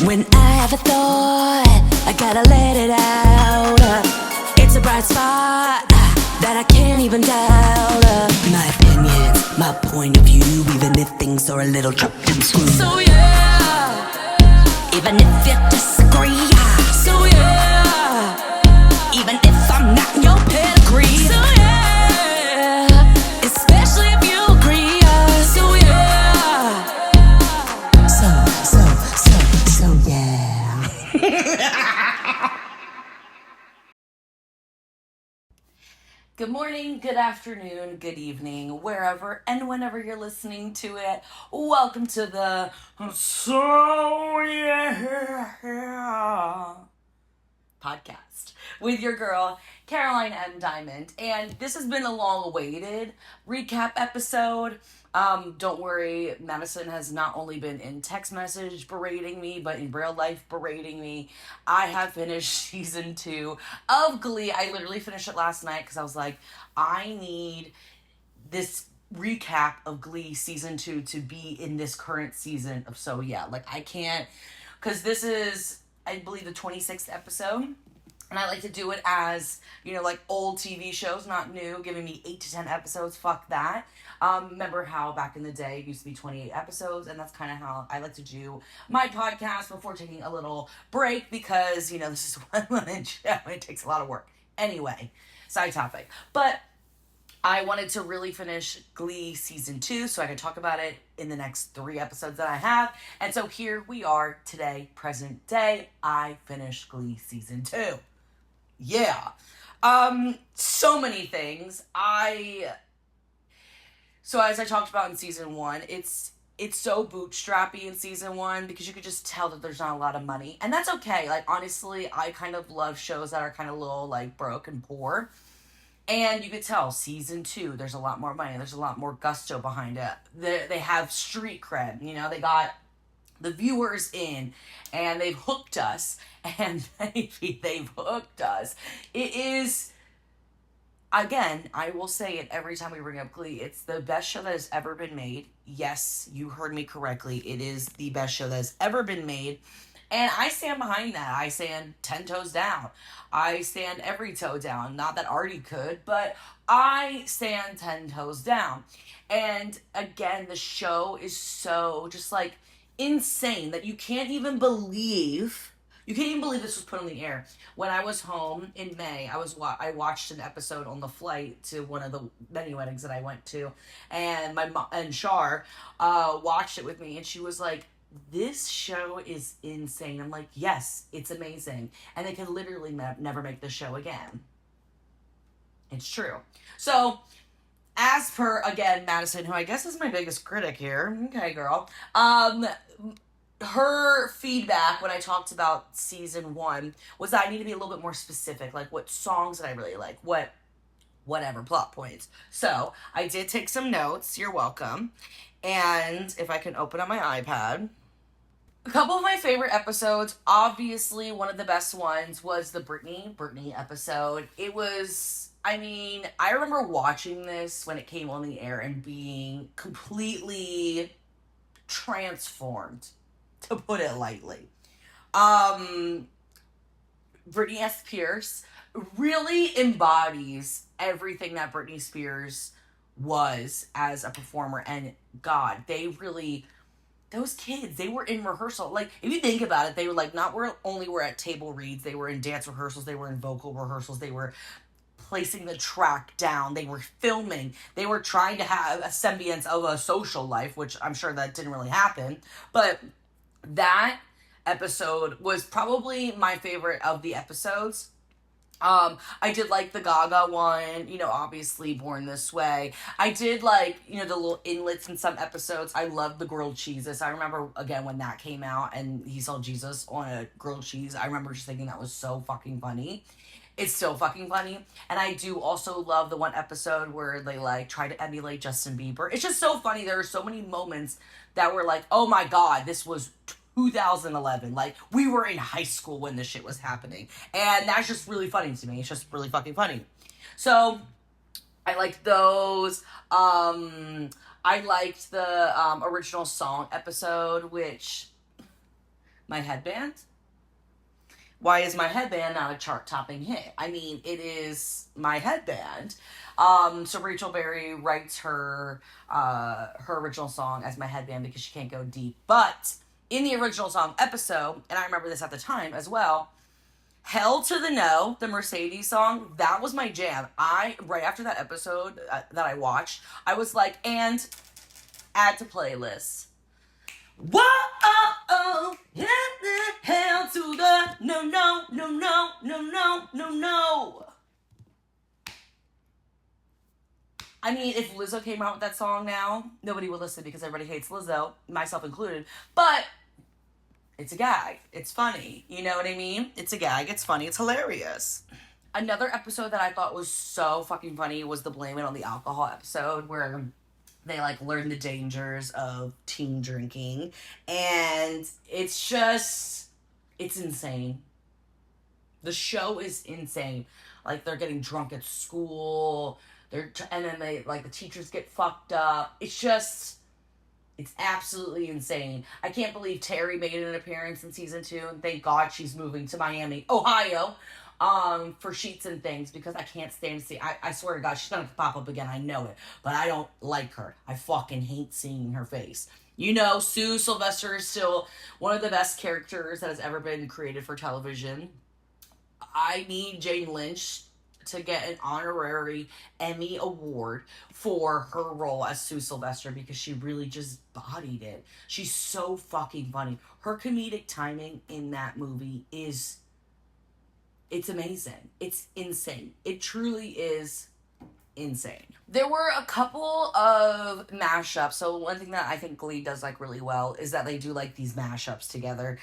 When I have a thought, I gotta let it out. It's a bright spot that I can't even doubt. My opinions, my point of view, even if things are a little chopped and screwed. So yeah, even if you disagree. So yeah, even if I'm not in your pedigree. So yeah, especially if you agree. So yeah, so yeah. Good morning, good afternoon, good evening, wherever and whenever you're listening to it. Welcome to the So Yeah podcast with your girl, Caroline M. Diamond. And this has been a long-awaited recap episode. Don't worry, Madison has not only been in text message berating me, but in real life berating me. I have finished season 2 of Glee. I literally finished it last night because I was like, I need this recap of Glee season 2 to be in this current season of So Yeah. Like, I can't, because this is, I believe, the 26th episode. And I like to do it as, like old TV shows, not new, giving me 8 to 10 episodes. Fuck that. Remember how back in the day it used to be 28 episodes, and that's kind of how I like to do my podcast before taking a little break because, this is one show. It takes a lot of work. Anyway, side topic. But I wanted to really finish Glee season 2 so I could talk about it in the next 3 episodes that I have. And so here we are today, present day. I finished Glee season 2. Yeah. So many things. So as I talked about in season 1, it's so bootstrappy in season 1 because you could just tell that there's not a lot of money. And that's okay. Like, honestly, I kind of love shows that are kind of a little, like, broke and poor. And you could tell, season 2, there's a lot more money. There's a lot more gusto behind it. They have street cred. They got the viewers in, and they've hooked us. And maybe they've hooked us. It is, again, I will say it every time we bring up Glee. It's the best show that has ever been made. Yes, you heard me correctly. It is the best show that has ever been made. And I stand behind that. I stand 10 toes down. I stand every toe down. Not that Artie could, but I stand 10 toes down. And again, the show is so just like insane that you can't even believe this was put on the air. When I was home in May, I watched an episode on the flight to one of the many weddings that I went to, and my mom and Shar watched it with me, and she was like, this show is insane. I'm like, yes, it's amazing. And they can literally never make the show again. It's true. So, as per, again, Madison, who I guess is my biggest critic here. Okay, girl. Her feedback when I talked about season 1 was that I need to be a little bit more specific. Like, what songs did I really like? Whatever, plot points. So, I did take some notes. You're welcome. And if I can open up my iPad. A couple of my favorite episodes, obviously one of the best ones was the Britney episode. It was, I remember watching this when it came on the air and being completely transformed, to put it lightly. Britney S. Pierce really embodies everything that Britney Spears was as a performer, and God, those kids, they were in rehearsal. Like, if you think about it, they were like, only were at table reads, they were in dance rehearsals, they were in vocal rehearsals, they were placing the track down, they were filming, they were trying to have a semblance of a social life, which I'm sure that didn't really happen. But that episode was probably my favorite of the episodes. I did like the Gaga one, obviously Born This Way. I did like, the little inlets in some episodes. I loved the grilled cheeses. I remember, again, when that came out and he saw Jesus on a grilled cheese, I remember just thinking that was so fucking funny. It's still fucking funny. And I do also love the one episode where they, like, try to emulate Justin Bieber. It's just so funny. There are so many moments that were like, oh my God, this was 2011. Like, we were in high school when this shit was happening. And that's just really funny to me. It's just really fucking funny. So, I liked those. I liked the original song episode, which My headband? Why is my headband not a chart-topping hit? I mean, it is my headband. So Rachel Berry writes her original song as my headband because she can't go deep. But in the original song episode, and I remember this at the time as well, Hell to the No, the Mercedes song, that was my jam. Right after that episode that I watched, I was like, and add to playlist. Whoa, oh, hell to the no, no, no, no, no, no, no, no. I mean, if Lizzo came out with that song now, nobody would listen because everybody hates Lizzo, myself included. But it's a gag. It's funny. You know what I mean? It's a gag. It's funny. It's hilarious. Another episode that I thought was so fucking funny was the Blame It on the Alcohol episode where they like learn the dangers of teen drinking, and it's insane. The show is insane. Like they're getting drunk at school, and then they like the teachers get fucked up. It's absolutely insane. I can't believe Terry made an appearance in season 2, and thank God she's moving to Miami, Ohio, for Sheets and Things, because I can't stand to see. I swear to God, she's gonna pop up again. I know it, but I don't like her. I fucking hate seeing her face. You know, Sue Sylvester is still one of the best characters that has ever been created for television. I need Jane Lynch to get an honorary Emmy award for her role as Sue Sylvester because she really just bodied it. She's so fucking funny. Her comedic timing in that movie it's amazing. It's insane. It truly is insane. There were a couple of mashups. So one thing that I think Glee does like really well is that they do like these mashups together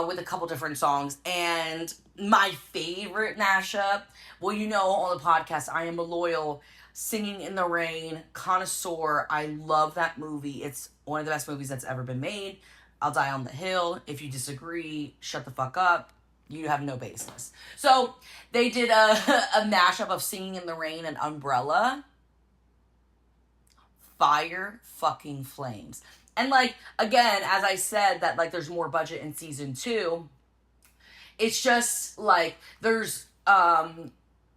with a couple different songs. And my favorite mashup, well, you know, on the podcast, I am a loyal Singing in the Rain connoisseur. I love that movie. It's one of the best movies that's ever been made. I'll Die on the Hill. If you disagree, shut the fuck up. You have no basis. So they did a mashup of Singing in the Rain and Umbrella. Fire fucking flames. And like, again, as I said, that like there's more budget in season 2. It's just like there's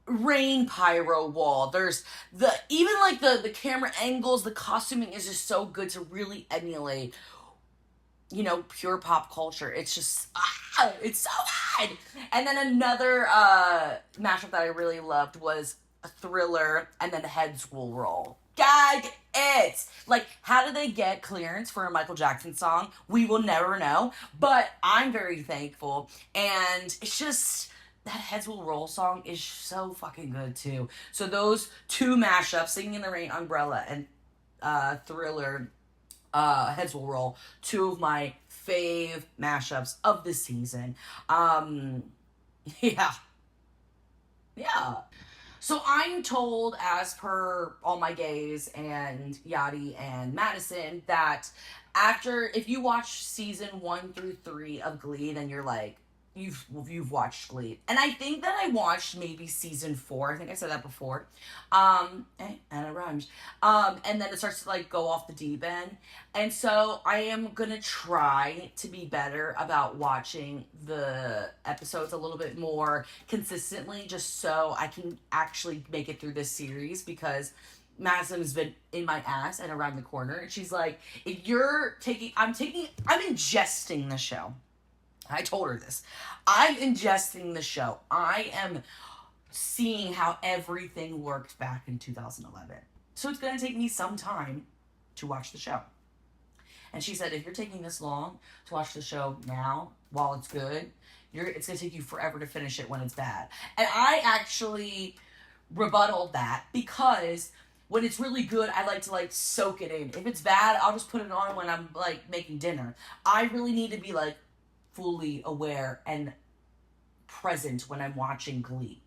rain pyro wall. There's even like the camera angles, the costuming is just so good to really emulate, you know, pure pop culture. It's just, it's so good. And then another mashup that I really loved was a Thriller and then Heads Will Roll. Gag it! Like, how did they get clearance for a Michael Jackson song? We will never know. But I'm very thankful. And it's just, that Heads Will Roll song is so fucking good too. So those two mashups, Singing in the Rain, Umbrella, and Thriller, Heads Will Roll, two of my fave mashups of the season. Yeah. So I'm told, as per all my gays and Yachty and Madison, that if you watch season 1 through 3 of Glee, then you're like, you've watched Glee. And I think that I watched maybe season 4. I think I said that before. And it rhymes. And then it starts to like go off the deep end. And so I am gonna try to be better about watching the episodes a little bit more consistently, just so I can actually make it through this series, because Madison has been in my ass and around the corner. And she's like, if you're I'm ingesting the show. I told her this. I'm ingesting the show. I am seeing how everything worked back in 2011. So it's going to take me some time to watch the show. And she said, if you're taking this long to watch the show now, while it's good, it's going to take you forever to finish it when it's bad. And I actually rebutted that, because when it's really good, I like to like soak it in. If it's bad, I'll just put it on when I'm like making dinner. I really need to be like fully aware and present when I'm watching Glee.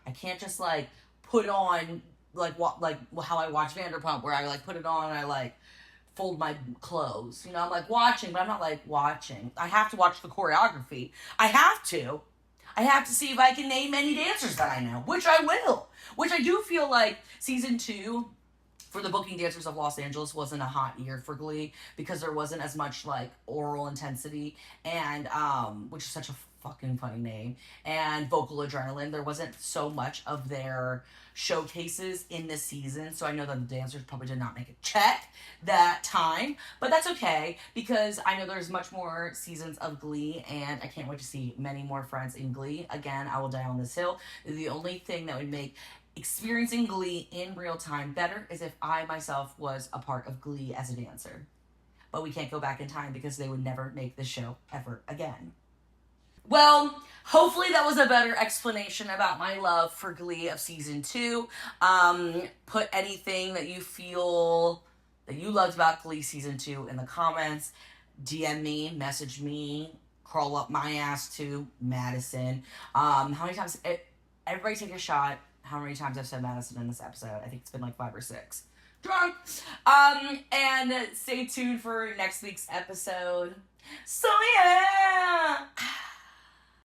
I can't just like put on like how I watch Vanderpump, where I like put it on and I like fold my clothes. You know, I'm like watching, but I'm not like watching. I have to watch the choreography. I have to see if I can name any dancers that I know, which I will. Which I do feel like season 2 for the booking dancers of Los Angeles wasn't a hot year for Glee because there wasn't as much like oral intensity and which is such a fucking funny name, and vocal adrenaline. There wasn't so much of their showcases in this season, so I know that the dancers probably did not make a check that time, but that's okay because I know there's much more seasons of Glee and I can't wait to see many more friends in Glee. Again, I will die on this hill. The only thing that would make experiencing Glee in real time better is if I myself was a part of Glee as a dancer. But we can't go back in time because they would never make this show ever again. Well, hopefully that was a better explanation about my love for Glee of season 2. Put anything that you feel that you loved about Glee season 2 in the comments. DM me, message me, crawl up my ass to Madison. How many times? Everybody take a shot. How many times I've said Madison in this episode? I think it's been like 5 or 6. Drunk. And stay tuned for next week's episode. So yeah.